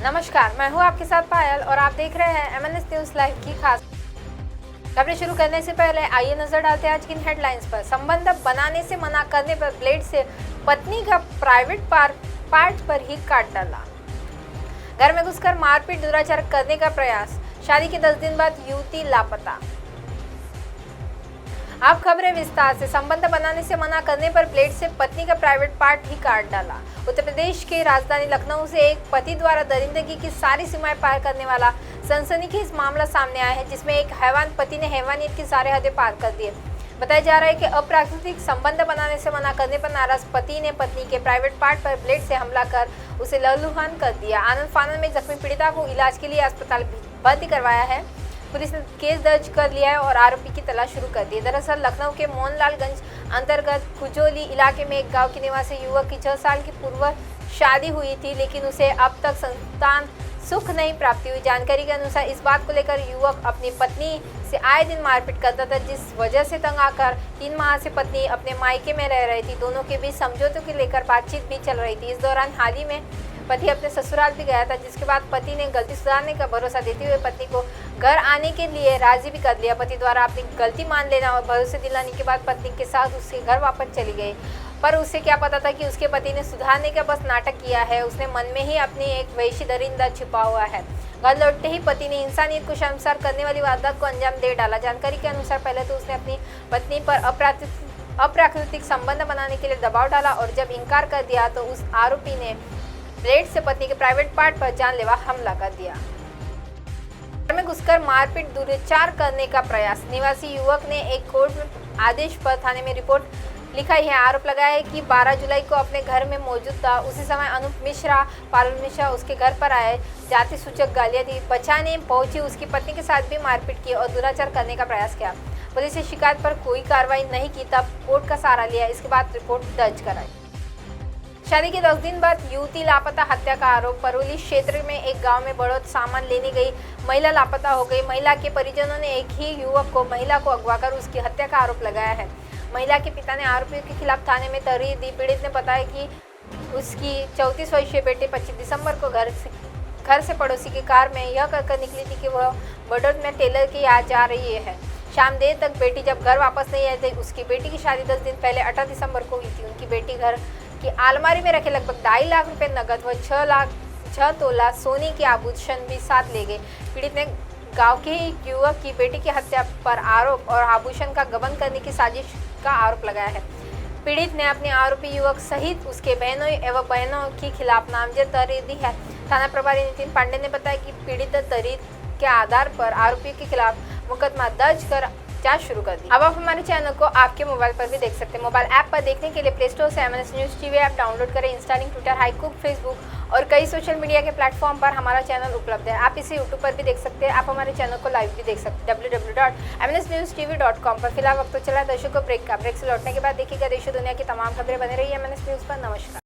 नमस्कार, मैं हूं आपके साथ पायल और आप देख रहे हैं MNS न्यूज लाइव की खास खबरें। शुरू करने से पहले आइए नजर डालते हैं आज की हेडलाइंस पर। संबंध बनाने से मना करने पर ब्लेड से पत्नी का प्राइवेट पार्ट पर ही काट डाला। घर में घुसकर मारपीट दुराचार करने का प्रयास। शादी के 10 दिन बाद युवती लापता। आप खबरें विस्तार से। संबंध बनाने से मना करने पर ब्लेड से पत्नी का प्राइवेट पार्ट ही काट डाला। उत्तर प्रदेश के राजधानी लखनऊ से एक पति द्वारा दरिंदगी की सारी सीमाएं पार करने वाला सनसनीखेज मामला सामने आया है, जिसमें एक हैवान पति ने हैवानियत की सारे हदें पार कर दिए। बताया जा रहा है कि अप्राकृतिक संबंध बनाने से मना करने पर नाराज पति ने पत्नी के प्राइवेट पार्ट पर ब्लेड से हमला कर उसे लहूलुहान कर दिया। आनंद फानंद में जख्मी पीड़िता को इलाज के लिए अस्पताल भर्ती करवाया है। पुलिस ने केस दर्ज कर लिया है और आरोपी की तलाश शुरू कर दी है। दरअसल लखनऊ के मोहनलालगंज अंतर्गत खुजोली इलाके में एक गांव के निवासी युवक की 6 साल की पूर्व शादी हुई थी, लेकिन उसे अब तक संतान सुख नहीं प्राप्ति हुई। जानकारी के अनुसार इस बात को लेकर युवक अपनी पत्नी से आए दिन मारपीट करता था, जिस वजह से तंग आकर 3 माह से पत्नी अपने मायके में रह रही थी। दोनों के बीच समझौतों को लेकर बातचीत भी चल रही थी। इस दौरान हाल ही में पति अपने ससुराल भी गया था, जिसके बाद पति ने गलती सुधारने का भरोसा देते हुए पत्नी को घर आने के लिए राजी भी कर लिया। पति द्वारा अपनी गलती मान लेना और भरोसे दिलाने के बाद पत्नी के साथ उसके घर वापस चली गई, पर उसे क्या पता था कि उसके पति ने सुधारने का बस नाटक किया है। उसने मन में ही अपनी एक वैशी दरिंदा छिपा हुआ है। घर लौटते ही पति ने इंसानियत को शर्मसार करने वाली वारदात को अंजाम दे डाला। जानकारी के अनुसार पहले तो उसने अपनी पत्नी पर अप्राकृतिक संबंध बनाने के लिए दबाव डाला और जब इनकार कर दिया तो उस आरोपी ने ब्लेड से पत्नी के प्राइवेट पार्ट पर जानलेवा हमला कर दिया। घर में घुसकर मारपीट दुराचार करने का प्रयास। निवासी युवक ने एक कोर्ट में आदेश पर थाने में रिपोर्ट लिखाई है। आरोप लगाया है कि 12 जुलाई को अपने घर में मौजूद था। उसी समय अनूप मिश्रा, पारुल मिश्रा उसके घर पर आए। जाति सूचक गालियां दी। बचाने पहुंची उसकी पत्नी के साथ भी मारपीट की और दुराचार करने का प्रयास किया। पुलिस ने शिकायत पर कोई कार्रवाई नहीं की, तब कोर्ट का सहारा लिया। इसके बाद रिपोर्ट दर्ज कराई। शादी के 10 दिन बाद युवती लापता। हत्या का आरोप। परौली क्षेत्र में एक गांव में बढ़त सामान लेने गई महिला लापता हो गई। महिला के परिजनों ने एक ही युवक को महिला को अगवा कर उसकी हत्या का आरोप लगाया है। महिला के पिता ने आरोपियों के खिलाफ थाने में तहरीर दी। पीड़ित ने बताया कि उसकी 34 वर्षीय बेटी 25 दिसंबर को घर से पड़ोसी की कार में यह कहकर निकली थी कि वह बड़ौद में टेलर के यहाँ जा रही है। शाम देर तक बेटी जब घर वापस नहीं आई थी। उसकी बेटी की शादी 10 दिन पहले 18 दिसंबर को हुई थी। उनकी बेटी घर की अलमारी में रखे लगभग 2.5 लाख रुपए नकद व 6 तोला सोने के आभूषण भी साथ ले गए। पीड़ित ने गांव के ही युवक की बेटी की हत्या पर आरोप और आभूषण का गबन करने की साजिश का आरोप लगाया है। पीड़ित ने अपने आरोपी युवक सहित उसके बहनों के खिलाफ नामजद तहरीर दी है। थाना प्रभारी नितिन पांडे ने बताया कि पीड़ित तहरीर के आधार पर आरोपियों के खिलाफ मुकदमा दर्ज कर जांच शुरू कर दी। अब आप हमारे चैनल को आपके मोबाइल पर भी देख सकते हैं। मोबाइल ऐप पर देखने के लिए प्ले स्टोर से MNS news TV app download करें। इंस्टाग्राम, ट्विटर, हाईकुक, फेसबुक और कई सोशल मीडिया के प्लेटफॉर्म पर हमारा चैनल उपलब्ध है। आप इसे यूट्यूब पर भी देख सकते हैं। आप हमारे चैनल को लाइव भी देख सकते हैं www.mnsnewstv.com पर। फिलहाल वक्त तो चला दर्शकों ब्रेक का। ब्रेक से लौटने के बाद देखिएगा देश दुनिया की तमाम खबरें। बने रही MNS न्यूज पर। नमस्कार।